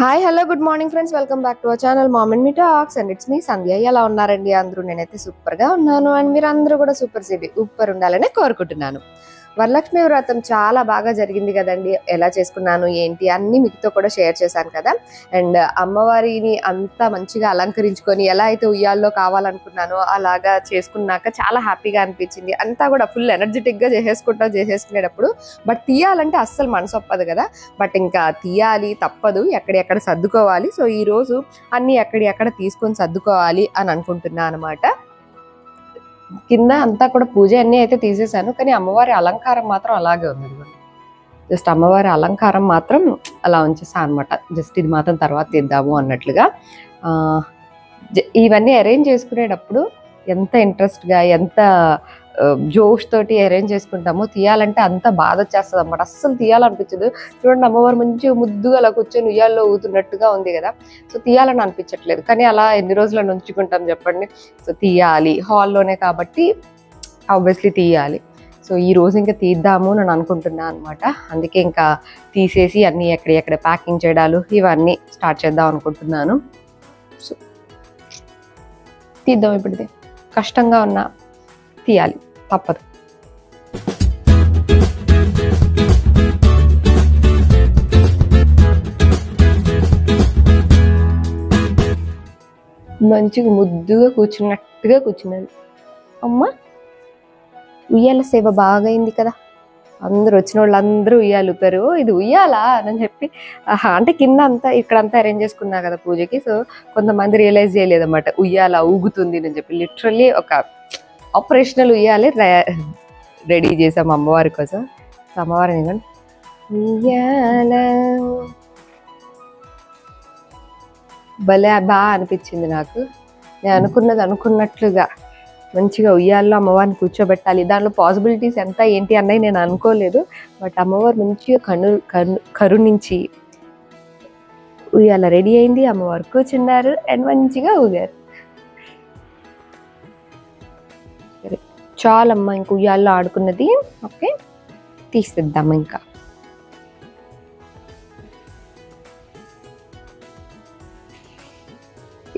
Hi hello good morning friends, welcome back to our channel mom and me talks and it's me Sandhya. ఎలా ఉన్నారండి అందరూ? నేనైతే సూపర్గా ఉన్నాను అండ్ మీరు అందరూ కూడా సూపర్ ఉండాలని కోరుకుంటున్నాను. వరలక్ష్మి వ్రతం చాలా బాగా జరిగింది కదండి. ఎలా చేసుకున్నాను ఏంటి అన్నీ మీతో కూడా షేర్ చేశాను కదా. అండ్ అమ్మవారిని అంతా మంచిగా అలంకరించుకొని ఎలా అయితే ఉయ్యాల్లో కావాలనుకున్నానో అలాగా చేసుకున్నాక చాలా హ్యాపీగా అనిపించింది. అంతా కూడా ఫుల్ ఎనర్జెటిక్గా చేసేసుకునేటప్పుడు బట్ తీయాలంటే అస్సలు మనసు ఒప్పదు కదా. బట్ ఇంకా తీయాలి, తప్పదు, ఎక్కడెక్కడ సర్దుకోవాలి. సో ఈరోజు అన్నీ ఎక్కడెక్కడ తీసుకొని సర్దుకోవాలి అని అనుకుంటున్నా అనమాట. కింద అంతా కూడా పూజ అన్నీ అయితే తీసేసాను, కానీ అమ్మవారి అలంకారం మాత్రం అలాగే ఉంది. జస్ట్ అమ్మవారి అలంకారం మాత్రం అలా ఉంచేసాను అనమాట. జస్ట్ ఇది మాత్రం తర్వాత తీద్దాము అన్నట్లుగా. ఇవన్నీ అరేంజ్ చేసుకునేటప్పుడు ఎంత ఇంట్రెస్ట్గా ఎంత జోష్ తోటి అరేంజ్ చేసుకుంటామో తీయాలంటే అంత బాధ వచ్చేస్తుంది అన్నమాట. అస్సలు తీయాలనిపించదు. చూడండి, అమ్మవారు మంచిగా ముద్దుగా అలా కూర్చొని ఉయ్యాల్లో ఊతున్నట్టుగా ఉంది కదా. సో తీయాలని అనిపించట్లేదు, కానీ అలా ఎన్ని రోజులను ఉంచుకుంటాం చెప్పండి. సో తీయాలి, హాల్లోనే కాబట్టి ఆబ్వియస్లీ తీయాలి. సో ఈ రోజు ఇంకా తీద్దాము అని అనుకుంటున్నాను అనమాట. అందుకే ఇంకా తీసేసి అన్నీ ఎక్కడెక్కడ ప్యాకింగ్ చేయడాలు ఇవన్నీ స్టార్ట్ చేద్దాం అనుకుంటున్నాను. సో తీద్దాం, ఇప్పుడే కష్టంగా ఉన్నా తీయాలి, తప్పదు. మంచిగా ముద్దుగా కూర్చున్నట్టుగా కూర్చున్నది. అమ్మ ఉయ్యాల సేవ బాగా అయింది కదా. అందరూ వచ్చిన వాళ్ళందరూ ఉయ్యాలు ఊపారు. ఇది ఉయ్యాలా అని చెప్పి అంటే కింద అంతా ఇక్కడంతా అరేంజ్ చేసుకున్నా కదా పూజకి. సో కొంతమంది రియలైజ్ చేయలేదన్నమాట ఉయ్యాల ఊగుతుంది అని చెప్పి. లిటరల్లీ ఒక ఆపరేషనల్ ఉయ్యాలే రెడీ చేసాం అమ్మవారి కోసం. అమ్మవారిని ఎందుకంటే ఉయ్యాల భలే బాగా అనిపించింది నాకు. నేను అనుకున్నట్లుగా మంచిగా ఉయ్యాల్లో అమ్మవారిని కూర్చోబెట్టాలి. దాంట్లో పాసిబిలిటీస్ ఎంత ఏంటి అన్నవి నేను అనుకోలేదు. బట్ అమ్మవారు మంచిగా కరుణించి ఉయ్యాల రెడీ అయింది. అమ్మవారు కూర్చున్నారు అండ్ మంచిగా ఊగారు. చాలమ్మ, ఇంక ఉయ్యాల్లో ఆడుకున్నది. ఓకే, తీసిద్దాము. ఇంకా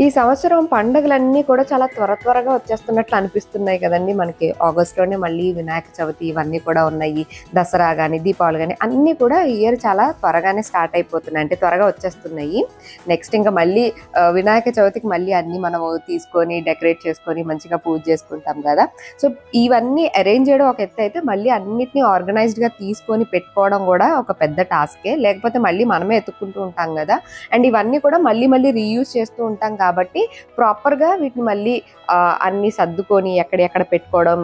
ఈ సంవత్సరం పండుగలన్నీ కూడా చాలా త్వరగా వచ్చేస్తున్నట్లు అనిపిస్తున్నాయి కదండి మనకి. ఆగస్టులోనే మళ్ళీ వినాయక చవితి ఇవన్నీ కూడా ఉన్నాయి. దసరా కానీ దీపావళి కానీ అన్నీ కూడా ఈ ఇయర్ చాలా త్వరగానే స్టార్ట్ అయిపోతున్నాయి, అంటే త్వరగా వచ్చేస్తున్నాయి. నెక్స్ట్ ఇంకా మళ్ళీ వినాయక చవితికి మళ్ళీ అన్నీ మనం తీసుకొని డెకరేట్ చేసుకొని మంచిగా పూజ చేసుకుంటాం కదా. సో ఇవన్నీ అరేంజ్ చేయడం ఒక ఎత్తు అయితే, మళ్ళీ అన్నిటినీ ఆర్గనైజ్డ్గా తీసుకొని పెట్టుకోవడం కూడా ఒక పెద్ద టాస్కే. లేకపోతే మళ్ళీ మనమే ఎత్తుక్కుంటూ ఉంటాం కదా. అండ్ ఇవన్నీ కూడా మళ్ళీ రీయూజ్ చేస్తూ ఉంటాం కాబట్టి ప్రాపర్గా వీటిని మళ్ళీ అన్ని సర్దుకొని ఎక్కడెక్కడ పెట్టుకోవడం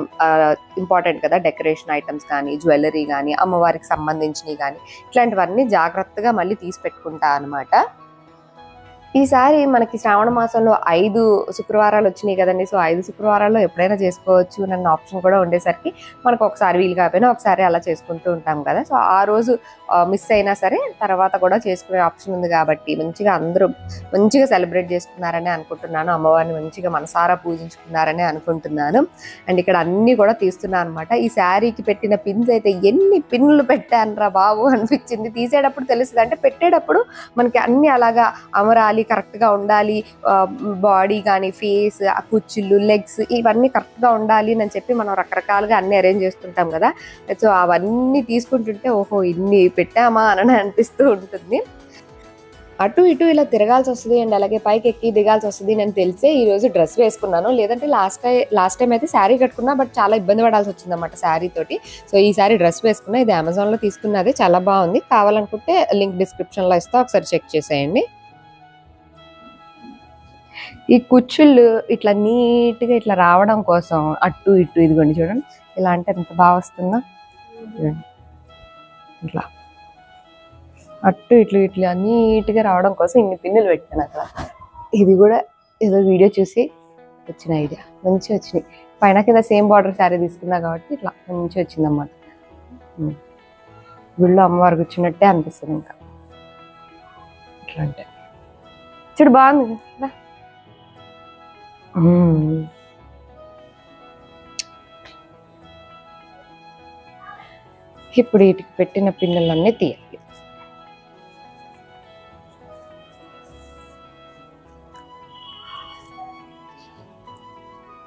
ఇంపార్టెంట్ కదా. డెకరేషన్ ఐటమ్స్ కానీ, జ్యువెలరీ కానీ, అమ్మవారికి సంబంధించినవి కానీ ఇట్లాంటివన్నీ జాగ్రత్తగా మళ్ళీ తీసి పెట్టుకుంటా అనమాట. ఈసారి మనకి శ్రావణ మాసంలో 5 శుక్రవారాలు వచ్చినాయి కదండి. సో 5 శుక్రవారాల్లో ఎప్పుడైనా చేసుకోవచ్చు అన్న ఆప్షన్ కూడా ఉండేసరికి మనకు ఒకసారి వీలు కాకపోయినా ఒకసారి అలా చేసుకుంటూ ఉంటాం కదా. సో ఆ రోజు మిస్ అయినా సరే తర్వాత కూడా చేసుకునే ఆప్షన్ ఉంది కాబట్టి మంచిగా అందరూ మంచిగా సెలబ్రేట్ చేసుకున్నారని అనుకుంటున్నాను. అమ్మవారిని మంచిగా మనసారా పూజించుకున్నారని అనుకుంటున్నాను. అండ్ ఇక్కడ అన్నీ కూడా తీస్తున్నాను అనమాట. ఈ శారీకి పెట్టిన పిన్స్ అయితే ఎన్ని పిన్నులు పెట్టానరా బాబు అనిపించింది. తీసేటప్పుడు తెలుస్తుంది, అంటే పెట్టేటప్పుడు మనకి అన్ని అలాగా అమరాలి, కరెక్ట్గా ఉండాలి. బాడీ కానీ, ఫేస్, ఆ కుచ్చుళ్ళు, లెగ్స్ ఇవన్నీ కరెక్ట్గా ఉండాలి అని చెప్పి మనం రకరకాలుగా అన్ని అరేంజ్ చేస్తుంటాం కదా. సో అవన్నీ తీసుకుంటుంటే ఓహో ఇన్ని పెట్టామా అని అనిపిస్తూ ఉంటుంది. అటు ఇటు ఇలా తిరగాల్సి వస్తుంది అండ్ అలాగే పైకి ఎక్కి దిగాల్సి వస్తుంది నేను తెలిసే ఈరోజు డ్రెస్ వేసుకున్నాను. లేదంటే లాస్ట్ టైం అయితే శారీ కట్టుకున్నా, బట్ చాలా ఇబ్బంది పడాల్సి వచ్చింది అన్నమాట శారీ తోటి. సో ఈసారి డ్రెస్ వేసుకున్నా. ఇది అమెజాన్లో తీసుకున్నది, చాలా బాగుంది. కావాలనుకుంటే లింక్ డిస్క్రిప్షన్లో ఇస్తా, ఒకసారి చెక్ చేసేయండి. ఈ కుచ్చుళ్ళు ఇట్లా నీట్గా ఇట్లా రావడం కోసం అటు ఇటు ఇదిగోండి చూడండి, ఇలా అంటే ఎంత బాగా వస్తుందో. ఇట్లా అటు ఇట్లా నీట్గా రావడం కోసం ఇన్ని పిన్నులు పెట్టాను అక్కడ. ఇది కూడా ఏదో వీడియో చూసి వచ్చిన ఐడియా, మంచిగా వచ్చినాయి. పైన కింద సేమ్ బార్డర్ శారీ తీసుకున్నా కాబట్టి ఇట్లా మంచిగా వచ్చింది అన్నమాట. గుళ్ళో అమ్మవారు కూర్చున్నట్టే అనిపిస్తుంది. ఇంకా ఇట్లా అంటే చూడు బాగుంది. ఇప్పుడు వీటికి పెట్టిన పిన్నులన్నీ తీయాలి.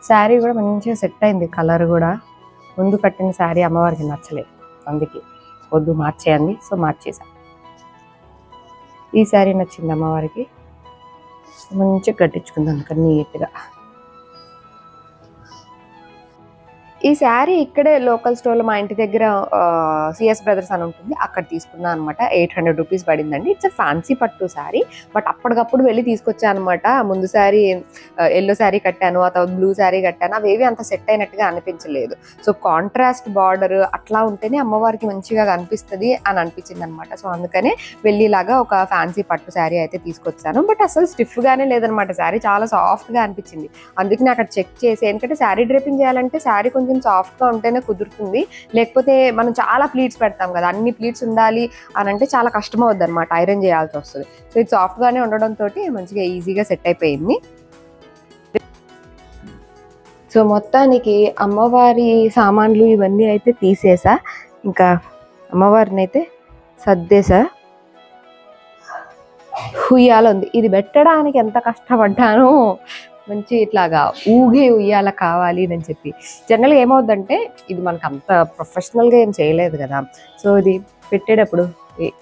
శారీ కూడా మంచిగా సెట్ అయింది, కలర్ కూడా. ముందు కట్టిన శారీ అమ్మవారికి నచ్చలేదు, అందుకే వద్దు మార్చేయండి, సో మార్చేసా. ఈ శారీ నచ్చింది అమ్మవారికి, మంచిగా కట్టించుకుందాం అందుకని నీట్గా. ఈ శారీ ఇక్కడే లోకల్ స్టోర్లో మా ఇంటి దగ్గర సిఎస్ బ్రదర్స్ అని ఉంటుంది, అక్కడ తీసుకున్నాను అనమాట. 800 రూపీస్ పడిందండి. ఇట్స్ ఫ్యాన్సీ పట్టు శారీ, బట్ అప్పటికప్పుడు వెళ్ళి తీసుకొచ్చాను అనమాట. ముందు శారీ ఎల్లో శారీ కట్టాను, ఆ తర్వాత బ్లూ శారీ కట్టాను, అవేవి అంత సెట్ అయినట్టుగా అనిపించలేదు. సో కాంట్రాస్ట్ బార్డర్ అట్లా ఉంటేనే అమ్మవారికి మంచిగా కనిపిస్తుంది అని అనిపించింది అనమాట. సో అందుకనే వెళ్ళిలాగా ఒక ఫ్యాన్సీ పట్టు శారీ అయితే తీసుకొచ్చాను. బట్ అసలు స్టిఫ్గానే లేదనమాట, శారీ చాలా సాఫ్ట్గా అనిపించింది. అందుకని అక్కడ చెక్ చేసి, ఎందుకంటే శారీ డ్రేపింగ్ చేయాలంటే శారీ కొంచెం సాఫ్ట్గా ఉంటేనే కుదురుతుంది, లేకపోతే మనం చాలా ప్లీట్స్ పెడతాం కదా, అన్ని ప్లీట్స్ ఉండాలి అని అంటే చాలా కష్టం అవుద్ది అనమాట, ఐరన్ చేయాల్సి వస్తుంది. సో ఇది సాఫ్ట్గానే ఉండడంతో మంచిగా ఈజీగా సెట్ అయిపోయింది. సో మొత్తానికి అమ్మవారి సామాన్లు ఇవన్నీ అయితే తీసేసా, ఇంకా అమ్మవారిని అయితే సర్దేసా. ఉయ్యాల ఉంది, ఇది పెట్టడానికి ఎంత కష్టపడ్డానో. మంచి ఇట్లాగా ఊగే ఉయ్యాల కావాలి అని చెప్పి. జనరల్గా ఏమవుద్దంటే ఇది మనకు అంత ప్రొఫెషనల్గా ఏం చేయలేదు కదా, సో ఇది పెట్టేటప్పుడు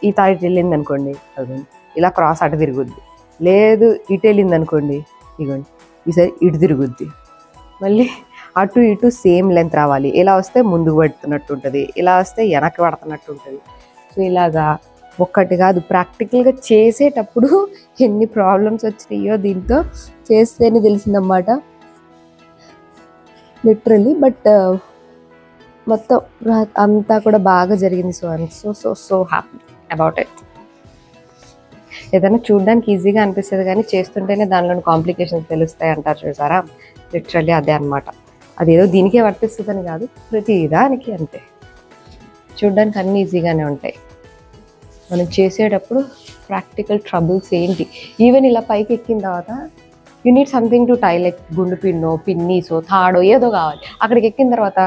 ఈ తాయి వెళ్ళింది అనుకోండి, ఇలా క్రాస్ అటు తిరుగుద్ది, లేదు ఇటు వెళ్ళింది అనుకోండి, ఇగోండి ఈసారి ఇటు తిరుగుద్ది, మళ్ళీ అటు ఇటు సేమ్ లెంత్ రావాలి. ఇలా వస్తే ముందుకు పడుతున్నట్టు ఉంటుంది, ఇలా వస్తే వెనక్కి పడుతున్నట్టు ఉంటుంది. సో ఇలాగా ఒక్కటి కాదు, ప్రాక్టికల్గా చేసేటప్పుడు ఎన్ని ప్రాబ్లమ్స్ వచ్చినాయో దీంతో చేస్తేనే తెలిసిందన్నమాట లిటరల్లీ. బట్ మొత్తం అంతా కూడా బాగా జరిగింది. So I'm so so so happy about it. ఏదైనా చూడడానికి ఈజీగా అనిపిస్తుంది కానీ చేస్తుంటేనే దానిలోని కాంప్లికేషన్స్ తెలుస్తాయి అంటారు చూసారా, లిటరల్లీ అదే అనమాట. అదేదో దీనికే వర్తిస్తుందని కాదు, ప్రతి దానికి అంతే. చూడడానికి అన్నీ ఈజీగానే ఉంటాయి, మనం చేసేటప్పుడు ప్రాక్టికల్ ట్రబుల్స్ ఏంటి. ఈవెన్ ఇలా పైకి ఎక్కిన తర్వాత you need something to tie, like గుండు పిన్నో పిన్నీసో తాడో ఏదో కావాలి. అక్కడికి ఎక్కిన తర్వాత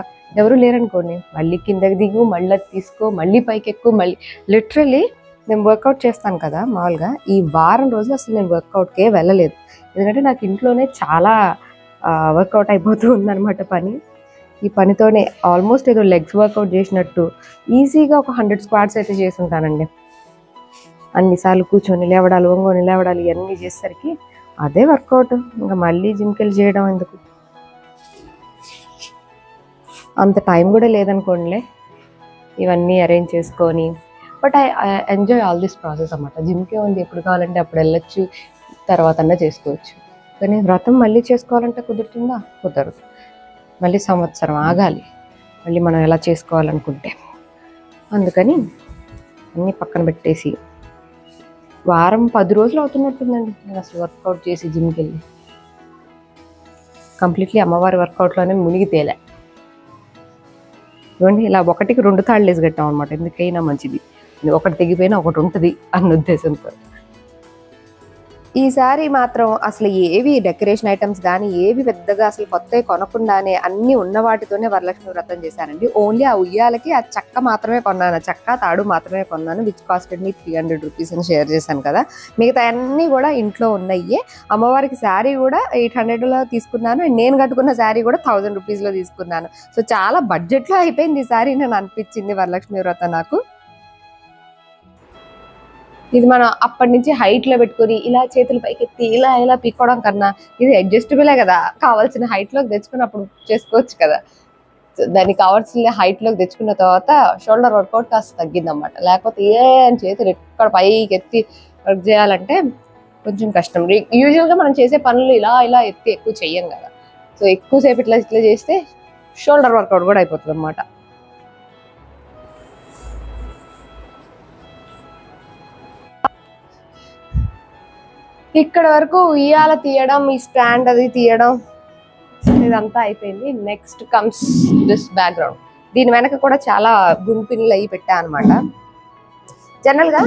ఎవరు లేరనుకోండి, మళ్ళీ కిందకి దిగు, మళ్ళీ తీసుకో, మళ్ళీ పైకి ఎక్కువ, మళ్ళీ లిటరల్లీ నేను వర్కౌట్ చేస్తాను కదా మామూలుగా, ఈ వారం రోజులు అసలు నేను వర్కౌట్కే వెళ్ళలేదు. ఎందుకంటే నాకు ఇంట్లోనే చాలా వర్కౌట్ అయిపోతూ ఉందన్నమాట పని. ఈ పనితోనే ఆల్మోస్ట్ ఏదో లెగ్స్ వర్కౌట్ చేసినట్టు ఈజీగా ఒక 100 స్క్వాట్స్ అయితే చేసి ఉంటానండి. అన్నిసార్లు కూర్చొని లేవడాలి, వంగొని లేవడాలి, ఇవన్నీ చేసేసరికి అదే వర్కౌట్. ఇంకా మళ్ళీ జిమ్కి వెళ్ళి చేయడం ఎందుకు, అంత టైం కూడా లేదనుకోండిలే ఇవన్నీ అరేంజ్ చేసుకొని. But I enjoy all this process అన్నమాట. జిమ్కే ఉంది, ఎప్పుడు కావాలంటే అప్పుడు వెళ్ళొచ్చు, తర్వాత అన్నా చేసుకోవచ్చు. కానీ వ్రతం మళ్ళీ చేసుకోవాలంటే కుదురుతుందా? కుదరదు. మళ్ళీ సంవత్సరం ఆగాలి మళ్ళీ మనం ఎలా చేసుకోవాలనుకుంటే. అందుకని అన్నీ పక్కన పెట్టేసి వారం 10 రోజులు అవుతున్నట్టుందండి నేను అసలు వర్కౌట్ చేసి జిమ్కి వెళ్ళి. కంప్లీట్లీ అమ్మవారి వర్కౌట్లోనే మునిగి తేలే. ఇవ్వండి ఇలా 1కి 2 తాళ్ళు వేసి కట్టాం అనమాట, ఎందుకైనా మంచిది, ఒకటి తెగిపోయినా ఒకటి ఉంటుంది అన్న ఉద్దేశంతో. ఈసారి మాత్రం అసలు ఏవి డెకరేషన్ ఐటమ్స్ కానీ ఏవి పెద్దగా అసలు కొత్తవి కొనకుండానే అన్నీ ఉన్న వాటితోనే వరలక్ష్మి వ్రతం చేశానండి. ఓన్లీ ఆ ఉయ్యాలకి ఆ చెక్క మాత్రమే కొన్నాను, చెక్క తాడు మాత్రమే కొన్నాను, విచ్ కాస్టెడ్ మీ 300 రూపీస్ అని షేర్ చేశాను కదా. మిగతా అన్నీ కూడా ఇంట్లో ఉన్నాయి. అమ్మవారికి శారీ కూడా 800లో తీసుకున్నాను, అండ్ నేను కట్టుకున్న శారీ కూడా 1000 రూపీస్లో తీసుకున్నాను. సో చాలా బడ్జెట్లో అయిపోయింది ఈ శారీ నేను అనిపించింది వరలక్ష్మి వ్రతం నాకు. ఇది మనం అప్పటి నుంచి హైట్లో పెట్టుకుని ఇలా చేతులు పైకి ఎత్తి ఇలా ఇలా పీక్కోవడం కన్నా ఇది అడ్జస్టబులే కదా, కావాల్సిన హైట్లోకి తెచ్చుకున్నప్పుడు చేసుకోవచ్చు కదా. దానికి కావాల్సిన హైట్లోకి తెచ్చుకున్న తర్వాత షోల్డర్ వర్కౌట్ కాస్త తగ్గిందన్నమాట. లేకపోతే చేతులు ఎక్కడ పైకి ఎత్తి వర్క్ చేయాలంటే కొంచెం కష్టం. యూజువల్గా మనం చేసే పనులు ఇలా ఇలా ఎత్తి ఎక్కువ చెయ్యం కదా, సో ఎక్కువసేపు ఇట్లా ఇట్లా చేస్తే షోల్డర్ వర్కౌట్ కూడా అయిపోతుంది అన్నమాట. ఇక్కడ వరకు ఉయ్యాల తీయడం, ఈ స్టాండ్ అది తీయడం ఇదంతా అయిపోయింది. Next comes this background. దీని వెనక కూడా చాలా గుంపిన్లు అయ్యి పెట్టా అనమాట. జనరల్గా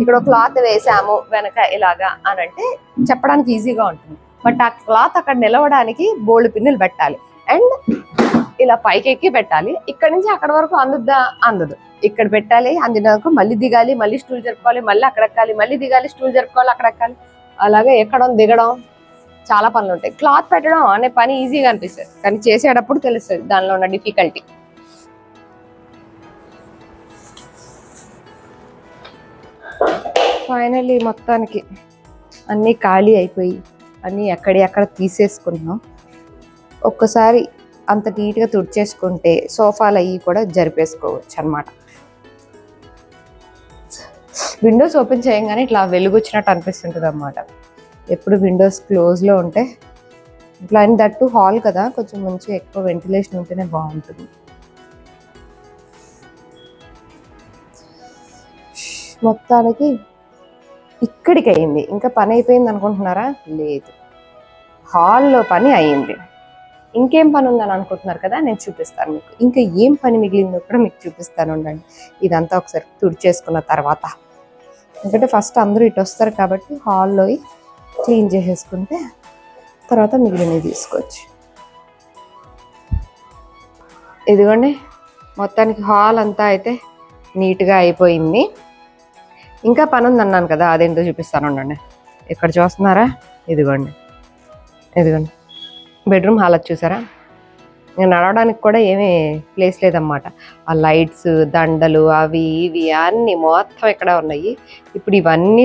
ఇక్కడ క్లాత్ వేసాము వెనక ఇలాగా అని అంటే చెప్పడానికి ఈజీగా ఉంటుంది, బట్ ఆ క్లాత్ అక్కడ నిలవడానికి బోల్డ్ పిన్నులు పెట్టాలి, అండ్ ఇలా పైకి ఎక్కి పెట్టాలి. ఇక్కడ నుంచి అక్కడ వరకు అందుద్దా? అందదు. ఇక్కడ పెట్టాలి, అందినందుకు మళ్ళీ దిగాలి, మళ్ళీ స్టూల్ జరుపుకోవాలి, మళ్ళీ అక్కడ ఎక్కాలి, మళ్ళీ దిగాలి, స్టూల్ జరుపుకోవాలి, అక్కడ ఎక్కాలి. అలాగే ఎక్కడం దిగడం చాలా పనులు ఉంటాయి. క్లాత్ పెట్టడం అనే పని ఈజీగా అనిపిస్తుంది, కానీ చేసేటప్పుడు తెలుస్తుంది దానిలో ఉన్న డిఫికల్టీ. ఫైనల్లీ మొత్తానికి అన్నీ ఖాళీ అయిపోయి అన్నీ ఎక్కడ తీసేసుకున్నాం. ఒక్కసారి అంత నీట్గా తుడిచేసుకుంటే సోఫాలు అవి కూడా జరిపేసుకోవచ్చు అనమాట. విండోస్ ఓపెన్ చేయగానే ఇట్లా వెలుగు వచ్చినట్టు అనిపిస్తుంటుంది అన్నమాట. ఎప్పుడు విండోస్ క్లోజ్లో ఉంటే ఇట్లా అని, దట్టు హాల్ కదా, కొంచెం మంచిగా ఎక్కువ వెంటిలేషన్ ఉంటేనే బాగుంటుంది. మొత్తానికి ఇక్కడికి అయింది. ఇంకా పని అయిపోయింది అనుకుంటున్నారా? లేదు, హాల్లో పని అయ్యింది. ఇంకేం పని ఉందని అనుకుంటున్నారు కదా, నేను చూపిస్తాను మీకు. ఇంకా ఏం పని మిగిలిందో కూడా మీకు చూపిస్తాను, ఉండండి. ఇదంతా ఒకసారి తుడిచేసుకున్న తర్వాత, ఎందుకంటే ఫస్ట్ అందరూ ఇటు వస్తారు కాబట్టి హాల్లో క్లీన్ చేసేసుకుంటే తర్వాత మిగిలినవి తీసుకోవచ్చు. ఇదిగోండి, మొత్తానికి హాల్ అంతా అయితే నీట్గా అయిపోయింది. ఇంకా పని ఉంది అన్నాను కదా, అదేంటో చూపిస్తాను, ఉండండి. ఇక్కడ చూస్తున్నారా? ఇదిగోండి బెడ్రూమ్ హాల్ చూసారా? నేను నడవడానికి కూడా ఏమీ ప్లేస్ లేదన్నమాట. ఆ లైట్స్, దండలు, అవి ఇవి అన్నీ మొత్తం ఇక్కడ ఉన్నాయి. ఇప్పుడు ఇవన్నీ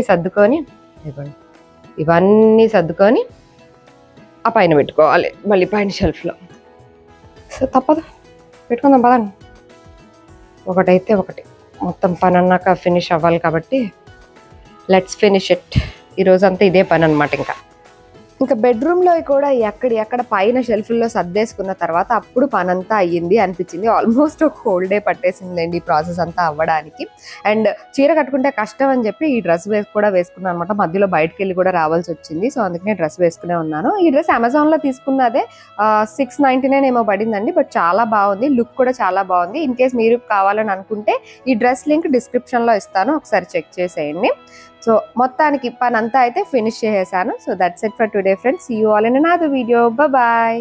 సర్దుకొని ఆ పైన పెట్టుకోవాలి, మళ్ళీ పైన షెల్ఫ్లో. సో తప్పదు, పెట్టుకుందాం పదండి. ఒకటైతే ఒకటి, మొత్తం పని అన్నాక ఫినిష్ అవ్వాలి కాబట్టి లెట్స్ ఫినిష్ ఇట్. ఈరోజంతా ఇదే పని అనమాట. ఇంకా బెడ్రూమ్లో కూడా ఎక్కడ పైన షెల్ఫ్లో సర్దేసుకున్న తర్వాత అప్పుడు పనంతా అయ్యింది అనిపించింది. ఆల్మోస్ట్ ఒక హోల్ డే పట్టేసిందండి ఈ ప్రాసెస్ అంతా అవ్వడానికి. అండ్ చీర కట్టుకుంటే కష్టం అని చెప్పి ఈ డ్రెస్ కూడా వేసుకున్నాను అనమాట. మధ్యలో బయటకు వెళ్ళి కూడా రావాల్సి వచ్చింది, సో అందుకనే డ్రెస్ వేసుకునే ఉన్నాను. ఈ డ్రెస్ అమెజాన్లో తీసుకున్నదే, 699 ఏమో పడిందండి. బట్ చాలా బాగుంది, లుక్ కూడా చాలా బాగుంది. ఇన్ కేస్ మీరు కావాలని అనుకుంటే ఈ డ్రెస్ లింక్ డిస్క్రిప్షన్లో ఇస్తాను, ఒకసారి చెక్ చేసేయండి. సో మొత్తానికి పని అంతా అయితే ఫినిష్ చేసేసాను. So that's it for today friends. See you all in another video. Bye.